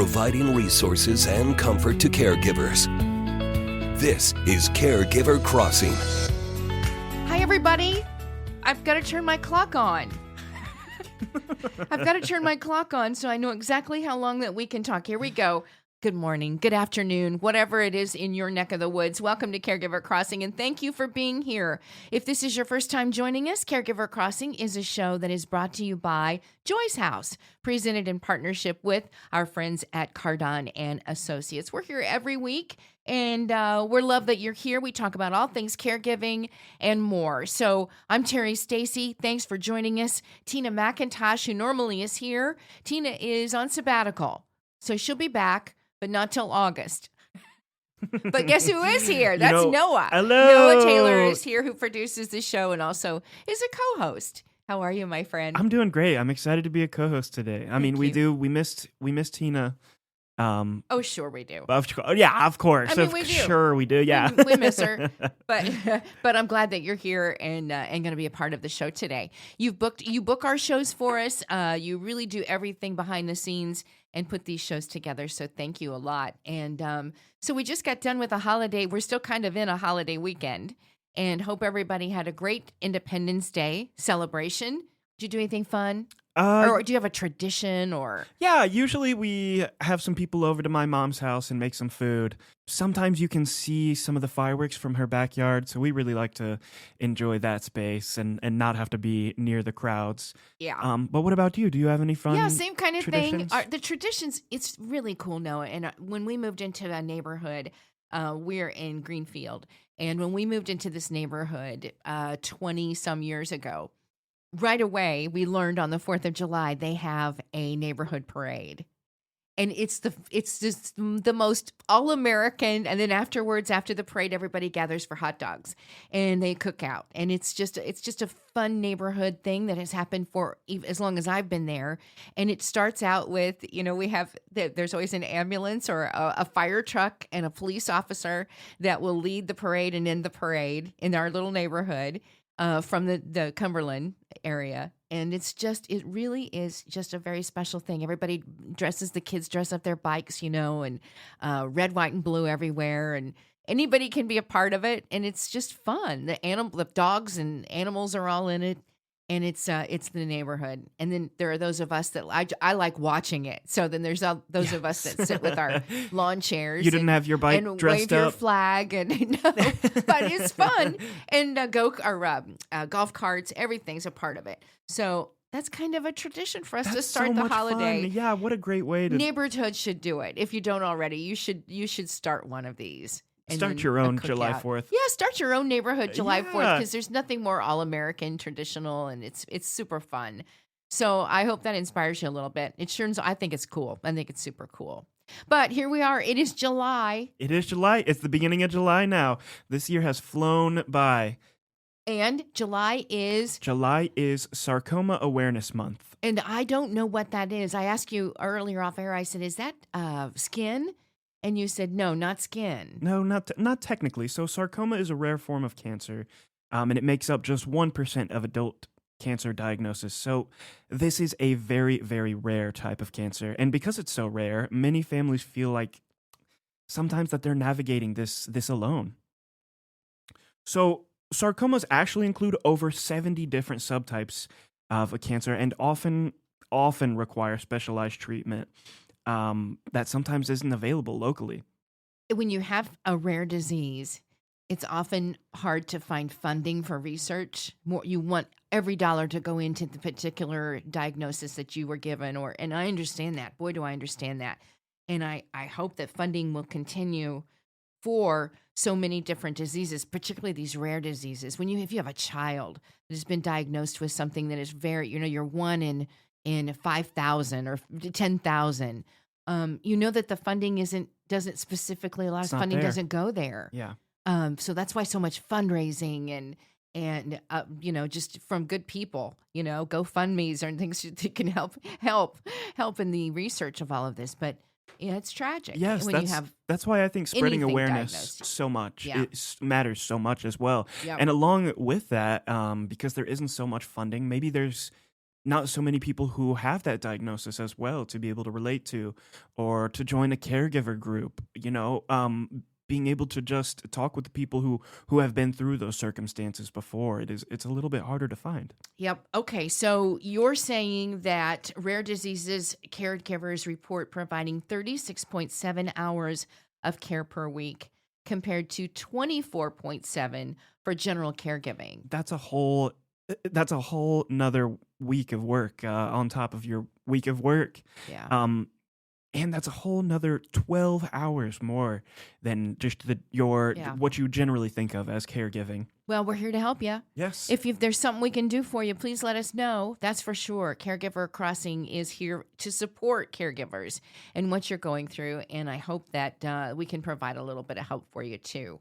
providing resources and comfort to caregivers. This is Caregiver Crossing. Hi, everybody. I've got to turn my clock on. I've got to turn my clock on so I know exactly how long that we can talk. Here we go. Good morning, good afternoon, whatever it is in your neck of the woods. Welcome to Caregiver Crossing, and thank you for being here. If this is your first time joining us, Caregiver Crossing is a show that is brought to you by Joy's House, presented in partnership with our friends at Cardon and Associates. We're here every week, and we're love that you're here. We talk about all things caregiving and more. So I'm Terry Stacy. Thanks for joining us. Tina McIntosh, who normally is here. Tina is on sabbatical, so she'll be back, but not till August. But guess who is here? That's Noah. Hello. Noah Taylor is here, who produces the show and also is a co-host. How are you, my friend? I'm doing great. I'm excited to be a co-host today. We missed Tina. Oh, sure we do. Yeah, of course. I mean, we do. Sure we do. Yeah, we miss her, but I'm glad that you're here and going to be a part of the show today. You book our shows for us. You really do everything behind the scenes and put these shows together. So thank you a lot. And so we just got done with a holiday. We're still kind of in a holiday weekend, and hope everybody had a great Independence Day celebration. Did you do anything fun? Or do you have a tradition or? Yeah, usually we have some people over to my mom's house and make some food. Sometimes you can see some of the fireworks from her backyard, so we really like to enjoy that space and not have to be near the crowds. Yeah. But what about you? Do you have any fun? Yeah, same kind of traditions? thing. The traditions, it's really cool, Noah. And when we moved into a neighborhood, we're in Greenfield. And when we moved into this neighborhood 20 some years ago, right away, we learned on the 4th of July, they have a neighborhood parade. And it's just the most all-American. And then afterwards, after the parade, everybody gathers for hot dogs and they cook out. And it's just a fun neighborhood thing that has happened for as long as I've been there. And it starts out with, there's always an ambulance or a fire truck and a police officer that will lead the parade and end the parade in our little neighborhood. From the Cumberland area. And it really is just a very special thing. Everybody the kids dress up their bikes, and red, white, and blue everywhere. And anybody can be a part of it. And it's just fun. The dogs and animals are all in it. And it's the neighborhood. And then there are those of us that I like watching it. So then there's those of us that sit with our lawn chairs. You didn't have your bike and dressed wave up? Your flag but it's fun. And golf carts, everything's a part of it. So that's kind of a tradition for us to start so the much holiday. Fun. Yeah, what a great way to. Neighborhoods should do it. If you don't already, you should start one of these. Start your own July 4th. Yeah, start your own neighborhood July 4th because there's nothing more all-American, traditional, and it's super fun. So I hope that inspires you a little bit. I think it's cool. I think it's super cool. But here we are. It is July. It is July. It's the beginning of July now. This year has flown by. And July is Sarcoma Awareness Month. And I don't know what that is. I asked you earlier off air, I said, is that skin? And you said, no, not skin. No, not technically. So sarcoma is a rare form of cancer, and it makes up just 1% of adult cancer diagnosis. So this is a very, very rare type of cancer. And because it's so rare, many families feel like sometimes that they're navigating this alone. So sarcomas actually include over 70 different subtypes of a cancer and often require specialized treatment. That sometimes isn't available locally. When you have a rare disease, it's often hard to find funding for research. You want every dollar to go into the particular diagnosis that you were given, and I understand that. Boy, do I understand that. And I hope that funding will continue for so many different diseases, particularly these rare diseases. If you have a child that has been diagnosed with something that is very, you're one in 5,000 or 10,000, that the funding doesn't specifically, a lot of funding doesn't go there. Yeah. So that's why so much fundraising and just from good people, GoFundMe's or things that can help in the research of all of this. But yeah, it's tragic. Yes, that's why I think spreading awareness diagnosed. So much Yeah. it matters so much as well. Yep. And along with that, because there isn't so much funding, maybe there's not so many people who have that diagnosis as well to be able to relate to, or to join a caregiver group, being able to just talk with the people who have been through those circumstances before. It's a little bit harder to find. Yep. Okay. So you're saying that rare diseases caregivers report providing 36.7 hours of care per week compared to 24.7 for general caregiving. That's a whole nother week of work on top of your week of work. Yeah. And that's a whole nother 12 hours more than just Yeah. what you generally think of as caregiving. Well, we're here to help you. Yes. If there's something we can do for you, please let us know. That's for sure. Caregiver Crossing is here to support caregivers and what you're going through. And I hope that we can provide a little bit of help for you too.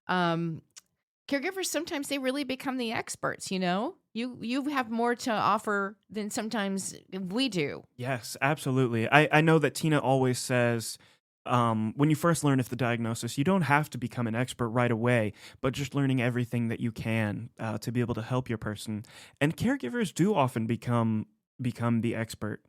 Caregivers, sometimes they really become the experts, You have more to offer than sometimes we do. Yes, absolutely. I know that Tina always says, when you first learn of the diagnosis, you don't have to become an expert right away, but just learning everything that you can to be able to help your person. And caregivers do often become the expert.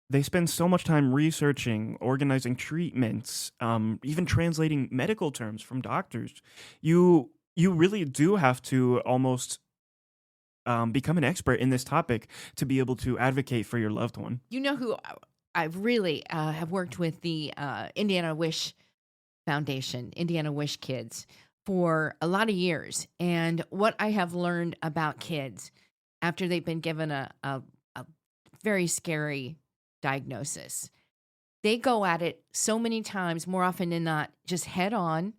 They spend so much time researching, organizing treatments, even translating medical terms from doctors. You really do have to almost become an expert in this topic to be able to advocate for your loved one. You know who I really have worked with the Indiana Wish Foundation, Indiana Wish Kids, for a lot of years. And what I have learned about kids after they've been given a very scary diagnosis, they go at it so many times, more often than not, just head on.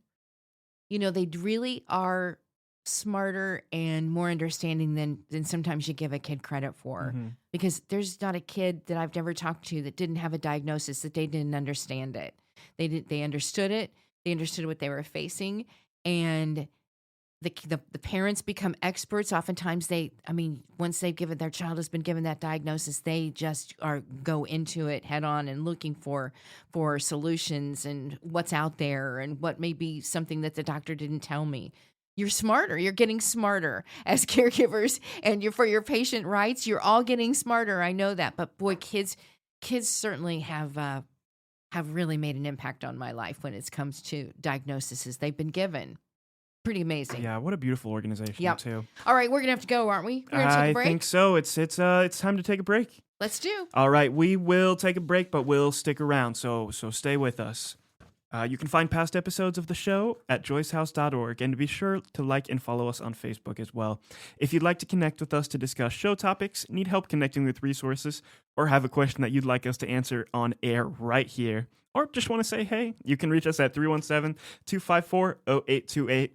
They really are smarter and more understanding than sometimes you give a kid credit for. Mm-hmm. Because there's not a kid that I've ever talked to that didn't have a diagnosis that they didn't understand it. They understood it. They understood what they were facing, and the parents become experts. Oftentimes once their child has been given that diagnosis, they just go into it head on and looking for solutions and what's out there and what may be something that the doctor didn't tell me. You're smarter. You're getting smarter as caregivers, and for your patient rights, you're all getting smarter. I know that, but boy, kids certainly have really made an impact on my life when it comes to diagnoses they've been given. Pretty amazing. Yeah, what a beautiful organization, Yep. too. All right, we're gonna have to go, aren't we? We're gonna take a break. I think so. It's time to take a break. Let's do. All right, we will take a break, but we'll stick around, so stay with us. You can find past episodes of the show at joycehouse.org, and be sure to like and follow us on Facebook as well. If you'd like to connect with us to discuss show topics, need help connecting with resources, or have a question that you'd like us to answer on air right here, or just want to say hey, you can reach us at 317-254-0828,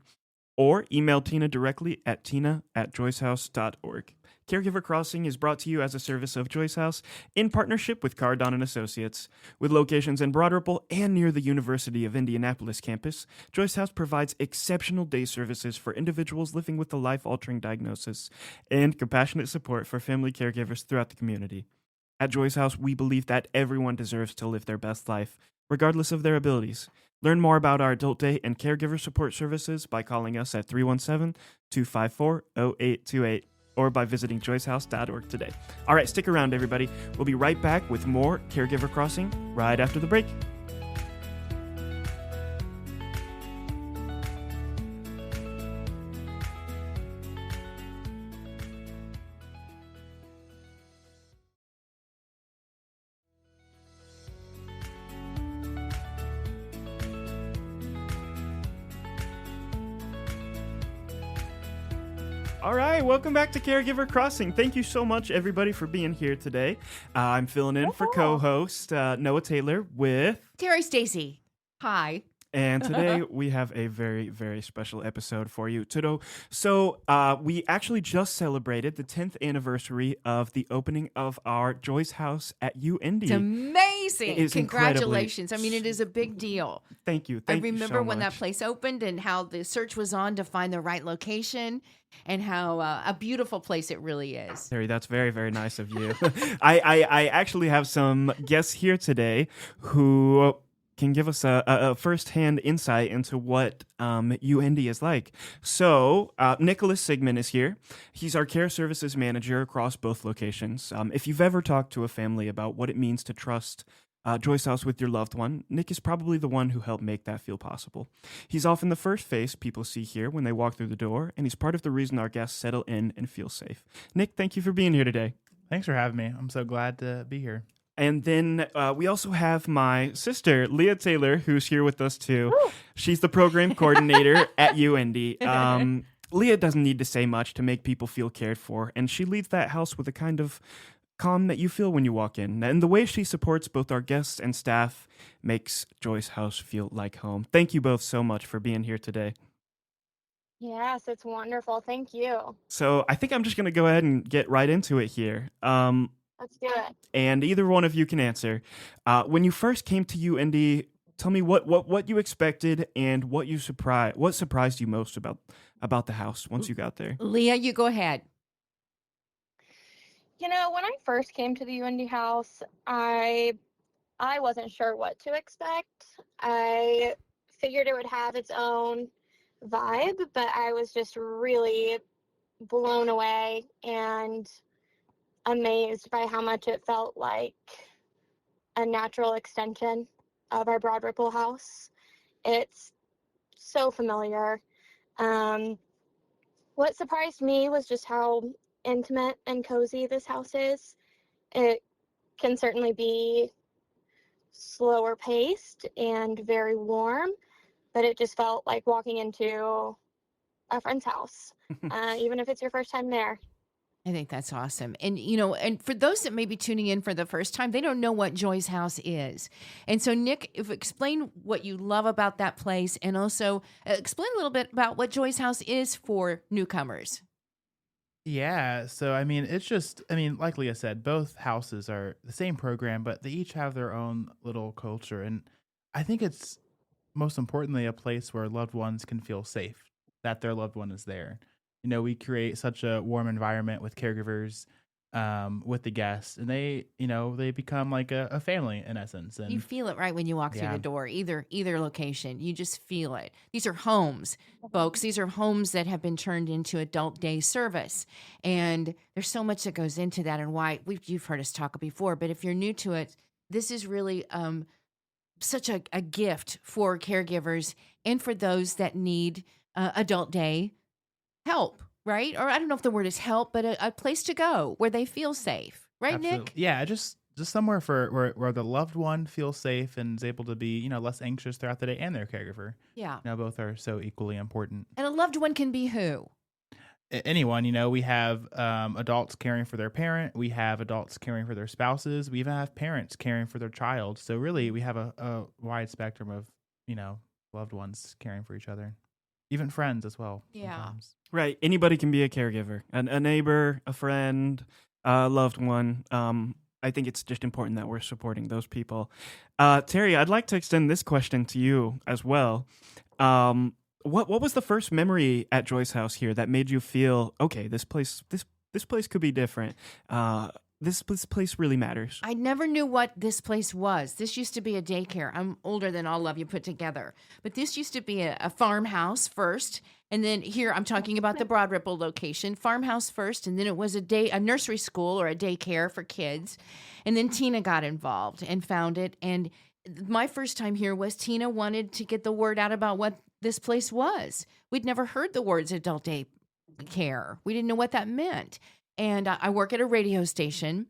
or email Tina directly at tina@joycehouse.org. Caregiver Crossing is brought to you as a service of Joyce House in partnership with Cardon & Associates. With locations in Broad Ripple and near the University of Indianapolis campus, Joyce House provides exceptional day services for individuals living with a life-altering diagnosis and compassionate support for family caregivers throughout the community. At Joyce House, we believe that everyone deserves to live their best life, regardless of their abilities. Learn more about our adult day and caregiver support services by calling us at 317-254-0828 or by visiting joycehouse.org today. All right, stick around, everybody. We'll be right back with more Caregiver Crossing right after the break. All right, welcome back to Caregiver Crossing. Thank you so much, everybody, for being here today. I'm filling in for co-host Nyc Taylor with Terry Stacy. Hi. And today we have a very, very special episode for you. So we actually just celebrated the 10th anniversary of the opening of our Joyce House at UIndy. It's amazing. It is Congratulations. I mean, it is a big deal. Thank you. I Thank you remember so when much. that place opened and how the search was on to find the right location and how a beautiful place it really is. Terry, that's very, very nice of you. I actually have some guests here today who can give us a first-hand insight into what UIndy is like. So, Nyc Sigmon is here. He's our care services manager across both locations. If you've ever talked to a family about what it means to trust Joyce House with your loved one, Nyc is probably the one who helped make that feel possible. He's often the first face people see here when they walk through the door, and he's part of the reason our guests settle in and feel safe. Nyc, thank you for being here today. Thanks for having me. I'm so glad to be here. And then we also have my sister, Lia Taylor, who's here with us too. Woo! She's the program coordinator at UIndy. Lia doesn't need to say much to make people feel cared for, and she leads that house with a kind of calm that you feel when you walk in. And the way she supports both our guests and staff makes Joyce House feel like home. Thank you both so much for being here today. Yes, it's wonderful. Thank you. So I think I'm just going to go ahead and get right into it here. Let's do it. And either one of you can answer. When you first came to UIndy, tell me what you expected and what surprised you most about the house once you got there. Lia, you go ahead. When I first came to the UIndy house, I wasn't sure what to expect. I figured it would have its own vibe, but I was just really blown away and amazed by how much it felt like a natural extension of our Broad Ripple house. It's so familiar. What surprised me was just how intimate and cozy this house is. It can certainly be slower paced and very warm, but it just felt like walking into a friend's house, even if it's your first time there. I think that's awesome. And, and for those that may be tuning in for the first time, they don't know what Joy's House is. And so, Nyc, explain what you love about that place, and also explain a little bit about what Joy's House is for newcomers. Yeah, so it's just, like Leah said, both houses are the same program, but they each have their own little culture. And I think it's most importantly a place where loved ones can feel safe, that their loved one is there. We create such a warm environment with caregivers, with the guests, and they become like a family in essence. And you feel it right when you walk through the door, either location. You just feel it. These are homes, folks. These are homes that have been turned into adult day service. And there's so much that goes into that, and why you've heard us talk before, but if you're new to it, this is really such a gift for caregivers and for those that need adult day help, right? Or I don't know if the word is help, but a place to go where they feel safe, right, Absolutely. Nyc? Yeah, just somewhere where the loved one feels safe and is able to be less anxious throughout the day, and their caregiver. Yeah. Both are so equally important. And a loved one can be who? Anyone. We have adults caring for their parent, we have adults caring for their spouses, we even have parents caring for their child. So really we have a wide spectrum of loved ones caring for each other, even friends as well. Yeah. Sometimes. Right. Anybody can be a caregiver, a neighbor, a friend, a loved one. I think it's just important that we're supporting those people. Terry, I'd like to extend this question to you as well. What was the first memory at Joy's House here that made you feel, okay, this place could be different? This place really matters. I never knew what this place was. This used to be a daycare. I'm older than all of you put together. But this used to be a farmhouse first. And then here I'm talking about the Broad Ripple location. Farmhouse first, and then it was a nursery school or a daycare for kids. And then Tina got involved and found it. And my first time here was Tina wanted to get the word out about what this place was. We'd never heard the words adult day care. We didn't know what that meant. And I work at a radio station,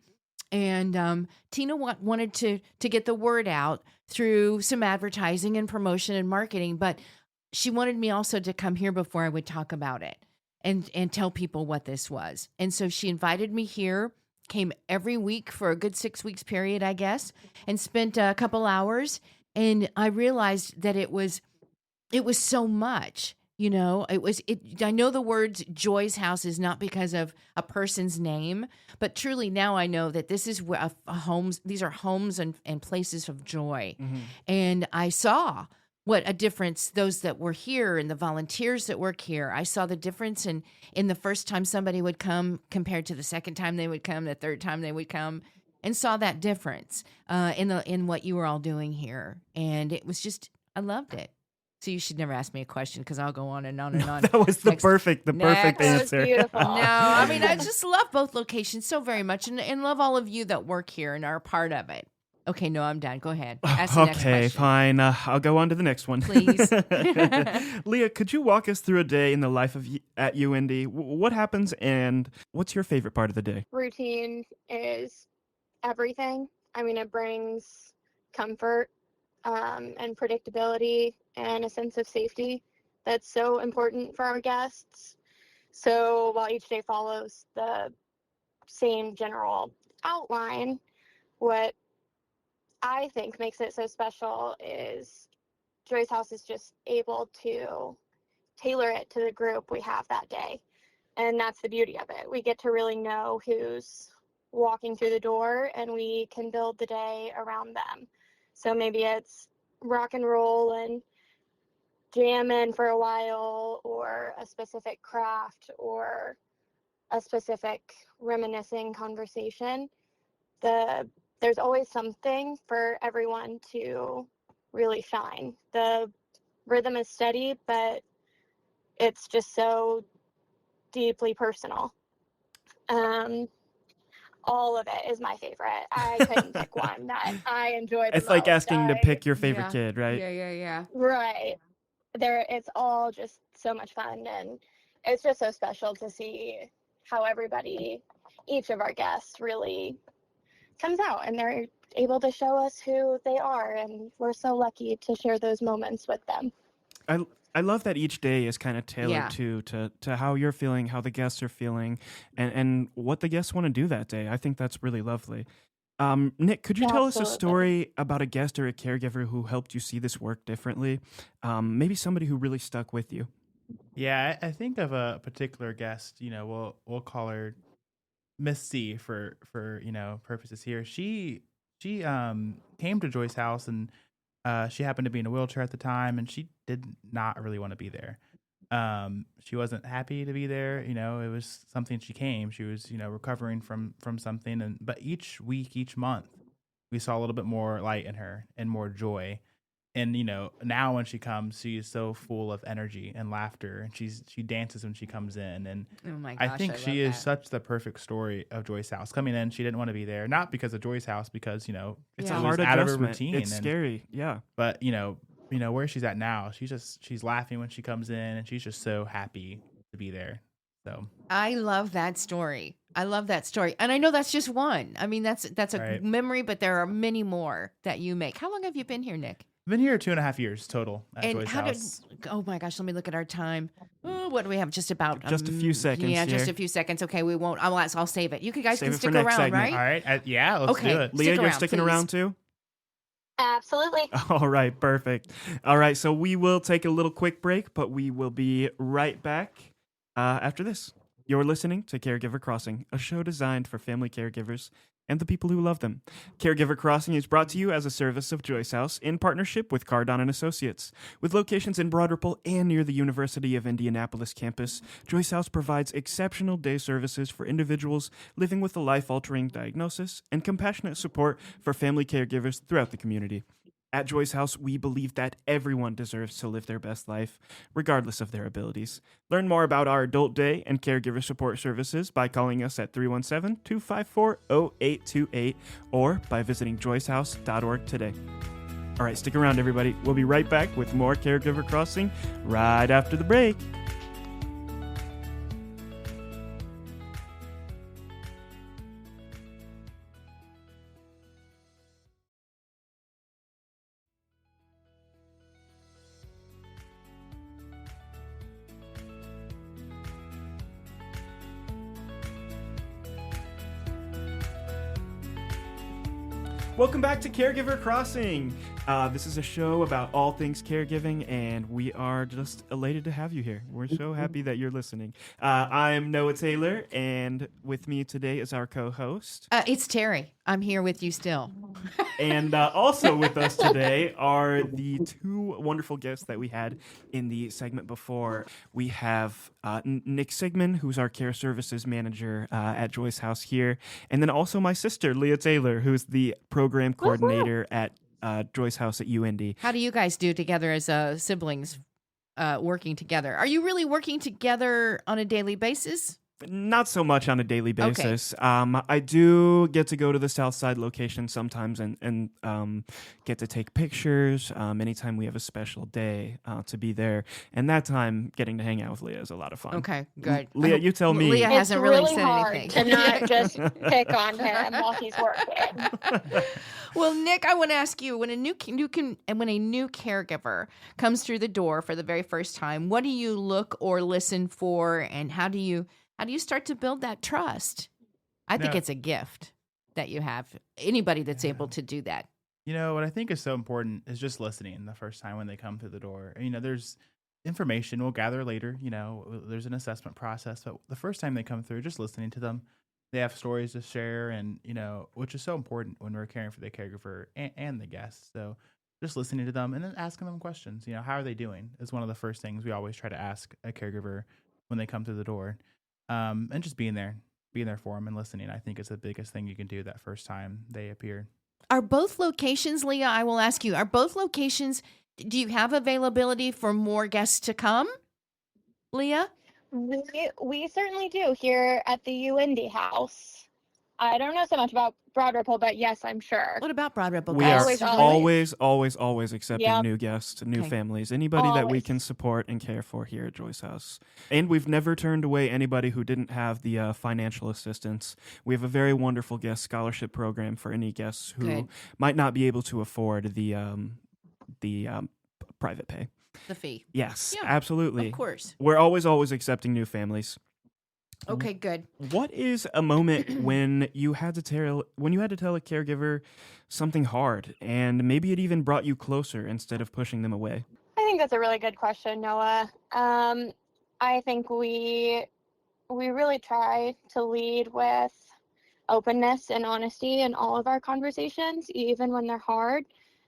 and Tina wanted to get the word out through some advertising and promotion and marketing, but she wanted me also to come here before I would talk about it and tell people what this was. And so she invited me here, came every week for a good 6 weeks period, I guess, and spent a couple hours. And I realized that it was so much. I know the words Joy's House is not because of a person's name, but truly now I know that this is homes. These are homes and places of joy. Mm-hmm. And I saw what a difference those that were here and the volunteers that work here. I saw the difference in the first time somebody would come compared to the second time they would come, the third time they would come. and saw that difference in what you were all doing here. And it was just, I loved it. So you should never ask me a question because I'll go on and on and on. That was the Next. perfect Next. That was answer. beautiful. No, I mean, I just love both locations so very much and love all of you that work here and are a part of it. Okay, no, I'm done. Go ahead. Ask the next Okay, question. fine. I'll go on to the next one. Please. Leah, could you walk us through a day in the life at UIndy? What happens and what's your favorite part of the day? Routine is everything. I mean, it brings comfort and predictability and a sense of safety that's so important for our guests. So while each day follows the same general outline, what I think makes it so special is Joy's House is just able to tailor it to the group we have that day. And that's the beauty of it. We get to really know who's walking through the door and we can build the day around them. So maybe it's rock and roll and jamming for a while, or a specific craft, or a specific reminiscing conversation. There's always something for everyone to really shine. The rhythm is steady, but it's just so deeply personal. All of it is my favorite. I couldn't pick one that I enjoyed the It's like most. asking to pick your favorite kid, right? Yeah. Right. It's all just so much fun, and it's just so special to see how each of our guests really comes out and they're able to show us who they are, and we're so lucky to share those moments with them. I love that each day is kind of tailored Yeah. to how you're feeling, how the guests are feeling, and what the guests want to do that day. I think that's really lovely. Nyc, could you tell us a Absolutely. story about a guest or a caregiver who helped you see this work differently? Maybe somebody who really stuck with you. Yeah, I think of a particular guest. We'll call her Miss C for purposes here. She came to Joy's house, and she happened to be in a wheelchair at the time, and she did not really want to be there. She wasn't happy to be there. It was something she came. She was recovering from something, but each week, each month, we saw a little bit more light in her and more joy. And now when she comes, she is so full of energy and laughter, and she dances when she comes in. And Oh my I gosh, think I she love is that. such the perfect story of Joy's house. Coming in, she didn't want to be there, not because of Joy's house, because It's Yeah. a it hard was out of her adjustment. routine. It's and, scary. Yeah. But where she's at now, she's laughing when she comes in, and she's just so happy to be there. So I love that story. And I know that's just one. I mean, that's a Right. memory, but there are many more that you make. How long have you been here, Nyc? I've been here 2.5 years total at And Joy's how house. oh my gosh, let me look at our time. What do we have? Just about Just a few seconds Yeah, just here. a few seconds. Okay, we won't. I'll save it. You guys Save can it for stick next around, segment. right? All right, yeah, let's Okay. do it. Leah, you're around, sticking please. around too? Absolutely. All right, perfect. All right, so we will take a little quick break, but we will be right back after this. You're listening to Caregiver Crossing, a show designed for family caregivers and the people who love them. Caregiver Crossing is brought to you as a service of Joy's House in partnership with Cardon and Associates. With locations in Broad Ripple and near the University of Indianapolis campus, Joy's House provides exceptional day services for individuals living with a life-altering diagnosis and compassionate support for family caregivers throughout the community. At Joy's House, we believe that everyone deserves to live their best life, regardless of their abilities. Learn more about our adult day and caregiver support services by calling us at 317-254-0828 or by visiting joyshouse.org today. All right, stick around, everybody. We'll be right back with more Caregiver Crossing right after the break. Welcome back to Caregiver Crossing. This is a show about all things caregiving, and we are just elated to have you here. We're so happy that you're listening. I'm Lia Taylor, and with me today is our co-host. It's Terry. I'm here with you still. And also with us today are the two wonderful guests that we had in the segment before. We have Nyc Sigmon, who's our care services manager at Joyce House here, and then also my sister, Lia Taylor, who's the program coordinator at Joyce House at UIndy. How do you guys do together as siblings working together? Are you really working together on a daily basis? Not so much on a daily basis. I do get to go to the South Side location sometimes and get to take pictures anytime we have a special day to be there. And that time, getting to hang out with Leah is a lot of fun. Okay, good. Leah, you tell me. Leah hasn't really It's said hard anything. to not just pick on him while he's working. Well, Nyc, I want to ask you, when a new caregiver comes through the door for the very first time, what do you look or listen for, and how do you start to build that trust? I think it's a gift that you have. Anybody that's able to do that. What I think is so important is just listening the first time when they come through the door. There's information we'll gather later. There's an assessment process, but the first time they come through, just listening to them. They have stories to share, and which is so important when we're caring for the caregiver and the guests. So just listening to them and then asking them questions. How are they doing is one of the first things we always try to ask a caregiver when they come through the door. And just being there for them and listening, I think is the biggest thing you can do that first time they appear. Are both locations, Leah, I will ask you, do you have availability for more guests to come, Leah? We certainly do here at the UIndy house. I don't know so much about Broad Ripple, but yes, I'm sure. What about Broad Ripple? We guys? are always accepting new guests, new families, anybody that we can support and care for here at Joyce House. And we've never turned away anybody who didn't have the financial assistance. We have a very wonderful guest scholarship program for any guests who might not be able to afford the private pay. The fee. Yes, absolutely. Of course. We're always accepting new families. Okay, good. What is a moment when you had to tell a caregiver something hard, and maybe it even brought you closer instead of pushing them away? I think that's a really good question, Noah. I think we really try to lead with openness and honesty in all of our conversations, even when they're hard.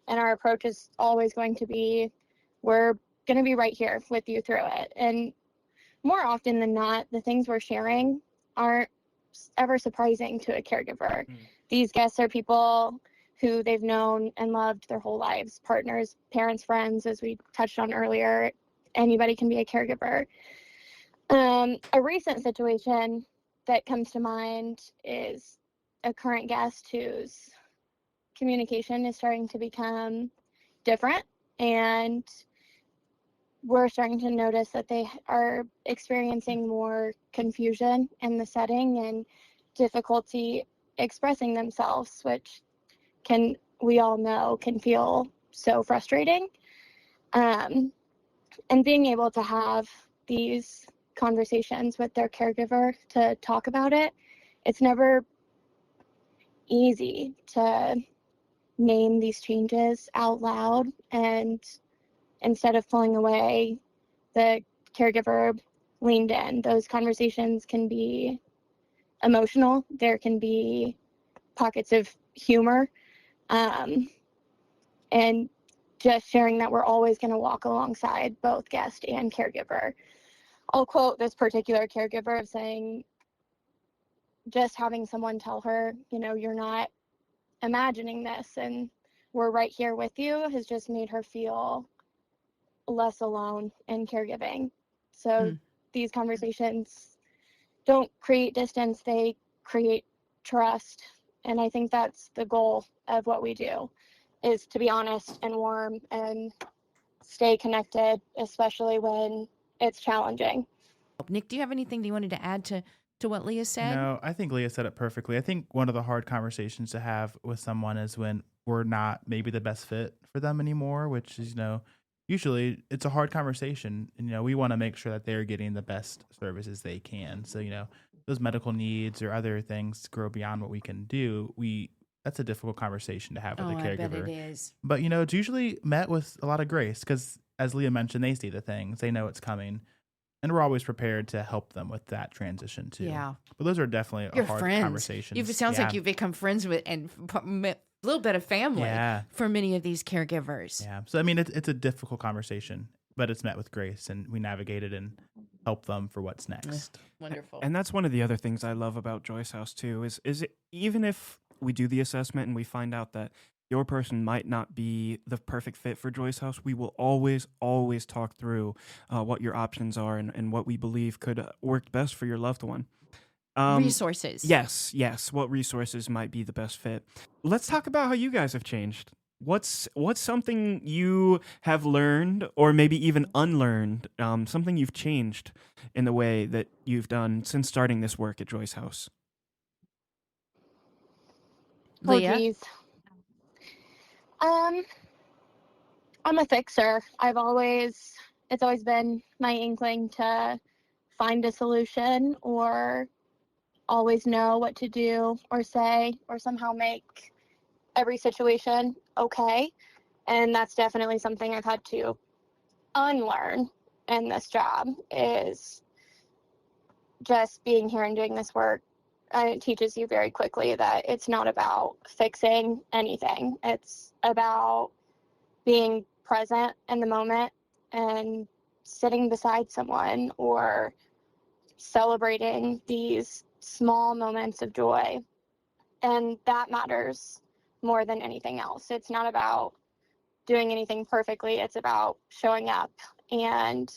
And our approach is always going to be, we're going to be right here with you through it. And more often than not, the things we're sharing aren't ever surprising to a caregiver. These guests are people who they've known and loved their whole lives, partners, parents, friends, as we touched on earlier. Anybody can be a caregiver. A recent situation that comes to mind is a current guest whose communication is starting to become different, and we're starting to notice that they are experiencing more confusion in the setting and difficulty expressing themselves, which we all know can feel so frustrating. And being able to have these conversations with their caregiver to talk about it, it's never easy to name these changes out loud, and instead of pulling away, the caregiver leaned in. Those conversations can be emotional. There can be pockets of humor. And just sharing that we're always going to walk alongside both guest and caregiver. I'll quote this particular caregiver of saying, just having someone tell her, you're not imagining this and we're right here with you, has just made her feel less alone in caregiving. So these conversations don't create distance, they create trust. And I think that's the goal of what we do, is to be honest and warm and stay connected, especially when it's challenging. Nyc, do you have anything that you wanted to add to what Leah said? No, I think Leah said it perfectly. I think one of the hard conversations to have with someone is when we're not maybe the best fit for them anymore, which is, usually it's a hard conversation. And, we want to make sure that they're getting the best services they can. So, those medical needs or other things grow beyond what we can do. That's a difficult conversation to have with a caregiver. I bet it is. But, it's usually met with a lot of grace because, as Leah mentioned, they see the things, they know it's coming. And we're always prepared to help them with that transition too. Yeah. But those are definitely Your hard friends. conversations. It sounds like you've become friends with and a little bit of family for many of these caregivers. Yeah. So, I mean, it's a difficult conversation, but it's met with grace, and we navigate it and help them for what's next. Wonderful. And that's one of the other things I love about Joyce House too, is it, even if we do the assessment and we find out that your person might not be the perfect fit for Joyce House, we will always talk through what your options are and what we believe could work best for your loved one. Resources. Yes. What resources might be the best fit? Let's talk about how you guys have changed. What's something you have learned, or maybe even unlearned, something you've changed in the way that you've done since starting this work at Joyce House? Leah? Oh, geez. I'm a fixer. It's always been my inkling to find a solution or always know what to do or say or somehow make every situation okay. And that's definitely something I've had to unlearn in this job, is just being here and doing this work. It teaches you very quickly that it's not about fixing anything. It's about being present in the moment and sitting beside someone or celebrating these small moments of joy. And that matters more than anything else. It's not about doing anything perfectly. It's about showing up, and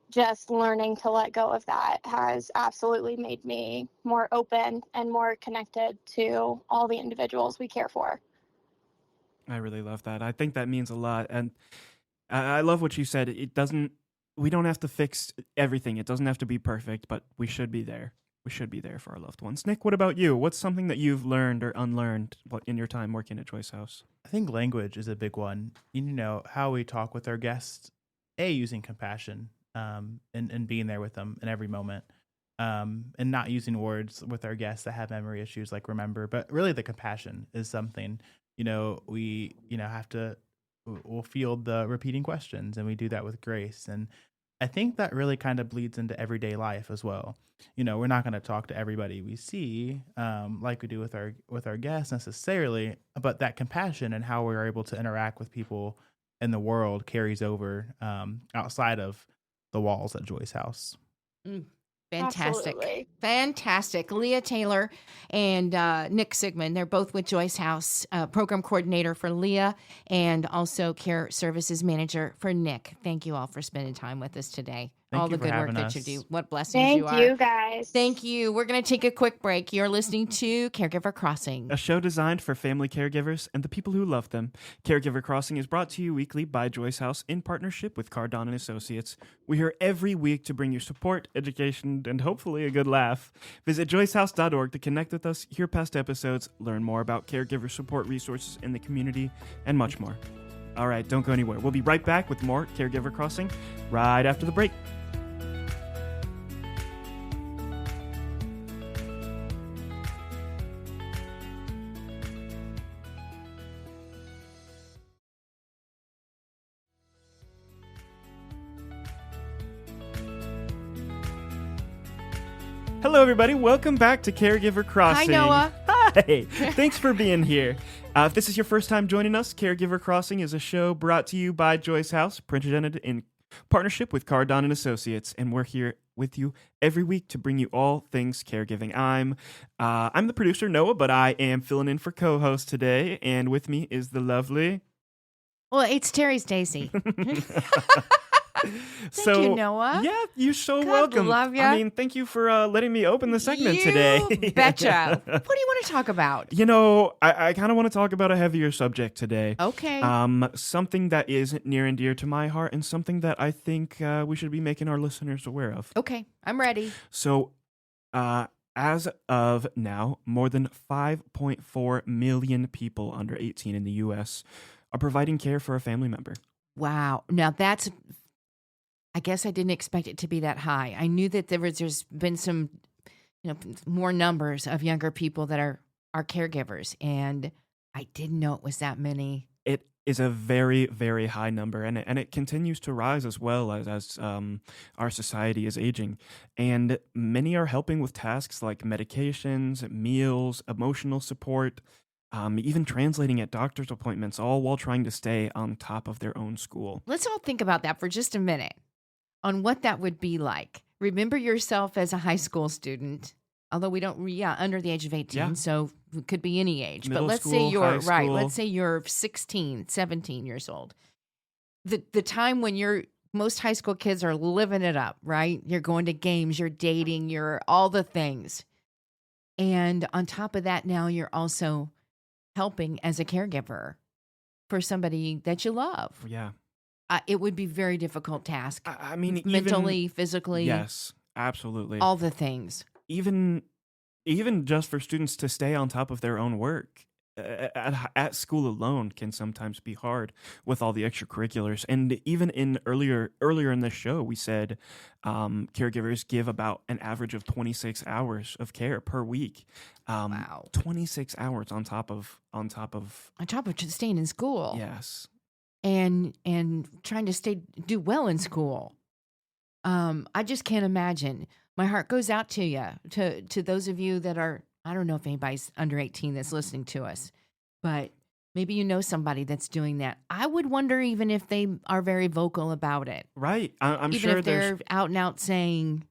just learning to let go of that has absolutely made me more open and more connected to all the individuals we care for. I really love that. I think that means a lot. And I love what you said. We don't have to fix everything. It doesn't have to be perfect, but we should be there. We should be there for our loved ones. Nyc, what about you? What's something that you've learned or unlearned in your time working at Joyce House? I think language is a big one. You know, how we talk with our guests, using compassion, and being there with them in every moment, and not using words with our guests that have memory issues like remember, but really the compassion is something, we'll field the repeating questions, and we do that with grace. And I think that really kind of bleeds into everyday life as well. We're not going to talk to everybody we see like we do with our guests necessarily, but that compassion and how we're able to interact with people in the world carries over outside of the walls at Joyce House. Fantastic. Absolutely. Fantastic. Lia Taylor and Nyc Sigmon, they're both with Joyce House, program coordinator for Lia and also care services manager for Nyc. Thank you all for spending time with us today. All the good work that you do. What blessings you are. Thank you, guys. Thank you. We're going to take a quick break. You're listening to Caregiver Crossing, a show designed for family caregivers and the people who love them. Caregiver Crossing is brought to you weekly by Joyce House in partnership with Cardon & Associates. We're here every week to bring you support, education, and hopefully a good laugh. Visit joycehouse.org to connect with us, hear past episodes, learn more about caregiver support resources in the community, and much more. All right, don't go anywhere. We'll be right back with more Caregiver Crossing right after the break. Hello, everybody. Welcome back to Caregiver Crossing. Hi, Noah. Hi. Thanks for being here. If this is your first time joining us, Caregiver Crossing is a show brought to you by Joyce House, presented in partnership with Cardon & Associates, and we're here with you every week to bring you all things caregiving. I'm the producer, Noah, but I am filling in for co-host today, and with me is the lovely... Well, it's Terry Stacy. Thank you, Noah. Yeah, you're so God welcome. love ya. I mean, thank you for letting me open the segment today. Betcha. What do you want to talk about? I kind of want to talk about a heavier subject today. Okay. Something that is near and dear to my heart, and something that I think we should be making our listeners aware of. Okay, I'm ready. So, as of now, more than 5.4 million people under 18 in the U.S. are providing care for a family member. Wow. Now that's... I guess I didn't expect it to be that high. I knew that there's been some, more numbers of younger people that are caregivers, and I didn't know it was that many. is a very, very high number, and it continues to rise as well as our society is aging. And many are helping with tasks like medications, meals, emotional support, even translating at doctor's appointments, all while trying to stay on top of their own school. Let's all think about that for just a minute on what that would be like. Remember yourself as a high school student, although we don't, under the age of 18, Yeah. so it could be any age. Middle but let's school, say you're, high right, school. let's say you're 16, 17 years old. The time when most high school kids are living it up, right? You're going to games, you're dating, you're all the things. And on top of that, now you're also helping as a caregiver for somebody that you love. Yeah. It would be a very difficult task. I mean, Mentally, physically, yes, absolutely. all the things. Even just for students to stay on top of their own work at school alone can sometimes be hard with all the extracurriculars. And even in earlier in the show, we said caregivers give about an average of 26 hours of care per week. Wow. 26 hours on top of On top of just staying in school. yes. And trying to do well in school. I just can't imagine. My heart goes out to you, to those of you that are, I don't know if anybody's under 18 that's listening to us, but maybe you know somebody that's doing that. I would wonder even if they are very vocal about it. Right. I'm even sure if they're out and out saying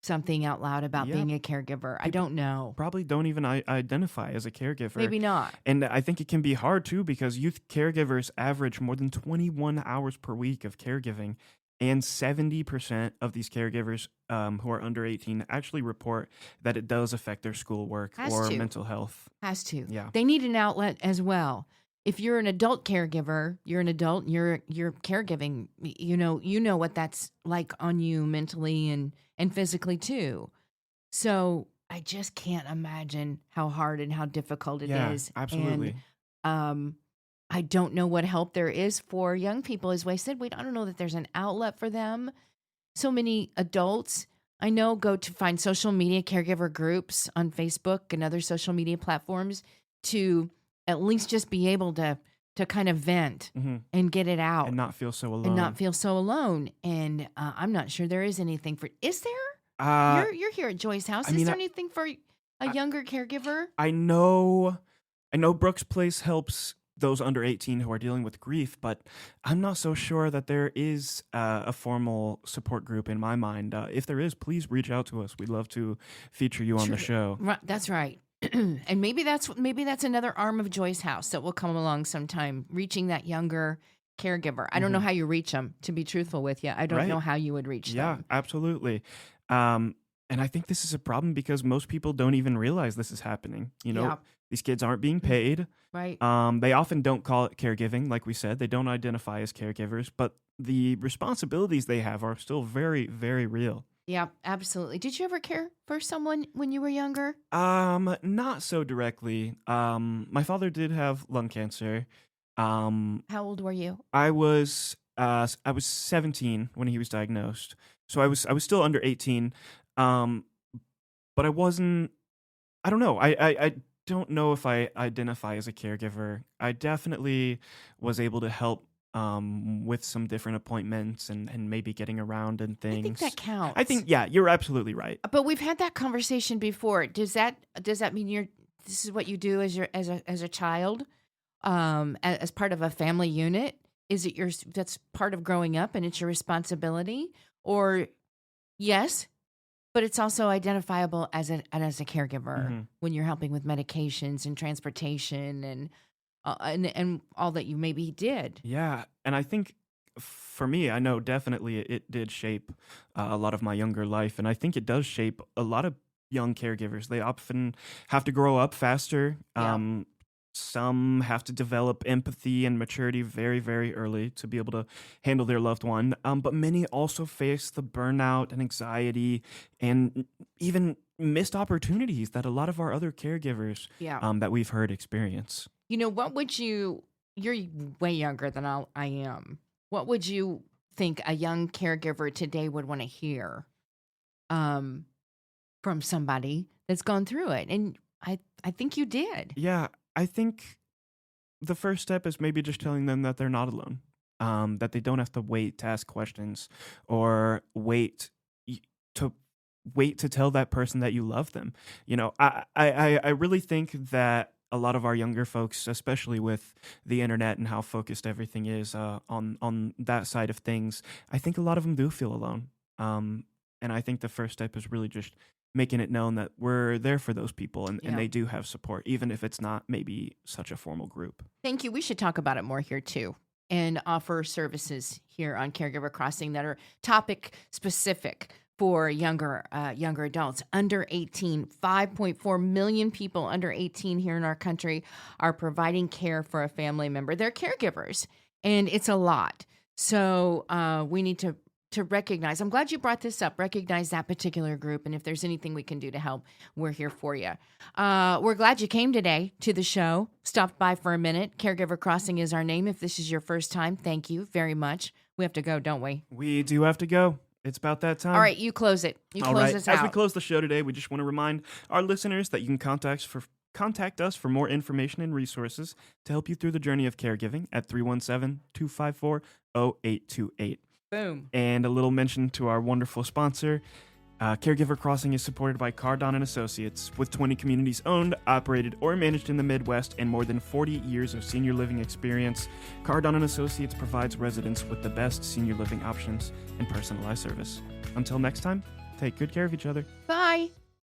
something out loud about Yeah. being a caregiver. I don't know. probably don't even identify as a caregiver. Maybe not. And I think it can be hard too because youth caregivers average more than 21 hours per week of caregiving. And 70% of these caregivers who are under 18 actually report that it does affect their schoolwork Has or to. mental health. Has to. Yeah. They need an outlet as well. If you're an adult caregiver, you're an adult and you're caregiving, you know what that's like on you mentally and physically too. So I just can't imagine how hard and how difficult it is. Absolutely. And I don't know what help there is for young people. As I said, I don't know that there's an outlet for them. So many adults I know go to find social media caregiver groups on Facebook and other social media platforms to at least just be able to kind of vent and get it out And not feel so alone. And I'm not sure there is anything for. Is there? You're here at Joy's house. Is there anything for a younger caregiver? I know Brooks Place helps those under 18 who are dealing with grief, but I'm not so sure that there is a formal support group in my mind. If there is, please reach out to us. We'd love to feature you on the show. Right, that's right. And maybe that's another arm of Joy's house that will come along sometime, reaching that younger caregiver. I don't know how you reach them, to be truthful with you. I don't know how you would reach them. Yeah, absolutely. And I think this is a problem because most people don't even realize this is happening. These kids aren't being paid. Right. They often don't call it caregiving, like we said. They don't identify as caregivers, but the responsibilities they have are still very, very real. Yeah, absolutely. Did you ever care for someone when you were younger? Not so directly. My father did have lung cancer. How old were you? I was 17 when he was diagnosed, so I was still under 18. But I wasn't. I don't know. I don't know if I identify as a caregiver. I definitely was able to help with some different appointments and maybe getting around and things. I think that counts. I think, yeah, you're absolutely right. But we've had that conversation before. Does that mean this is what you do as a child, as part of a family unit? Is it that's part of growing up and it's your responsibility? Or yes, but it's also identifiable as a caregiver when you're helping with medications and transportation and all that you maybe did. Yeah, and I think for me, I know definitely it did shape a lot of my younger life, and I think it does shape a lot of young caregivers. They often have to grow up faster. Yeah. Some have to develop empathy and maturity very, very early to be able to handle their loved one. But many also face the burnout and anxiety and even missed opportunities that a lot of our other caregivers that we've heard experience. What would you're way younger than I am. What would you think a young caregiver today would want to hear from somebody that's gone through it? And I think you did. Yeah, I think the first step is maybe just telling them that they're not alone, that they don't have to wait to ask questions or to wait to tell that person that you love them. I really think that a lot of our younger folks, especially with the internet and how focused everything is on that side of things, I think a lot of them do feel alone. And I think the first step is really just making it known that we're there for those people and Yeah. they do have support, even if it's not maybe such a formal group. Thank you. We should talk about it more here too, and offer services here on Caregiver Crossing that are topic specific for younger adults under 18. 5.4 million people under 18 here in our country are providing care for a family member. They're caregivers, and it's a lot. So we need to recognize. I'm glad you brought this up. Recognize that particular group, and if there's anything we can do to help, we're here for you. We're glad you came today to the show. Stopped by for a minute. Caregiver Crossing is our name. If this is your first time, thank you very much. We have to go, don't we? We do have to go. It's about that time. All right, you close it. You All close right. us As out. we close the show today, we just want to remind our listeners that you can contact us for more information and resources to help you through the journey of caregiving at 317-254-0828. Boom. And a little mention to our wonderful sponsor. Caregiver Crossing is supported by Cardon & Associates, with 20 communities owned, operated, or managed in the Midwest and more than 40 years of senior living experience. Cardon & Associates provides residents with the best senior living options and personalized service. Until next time, take good care of each other. Bye.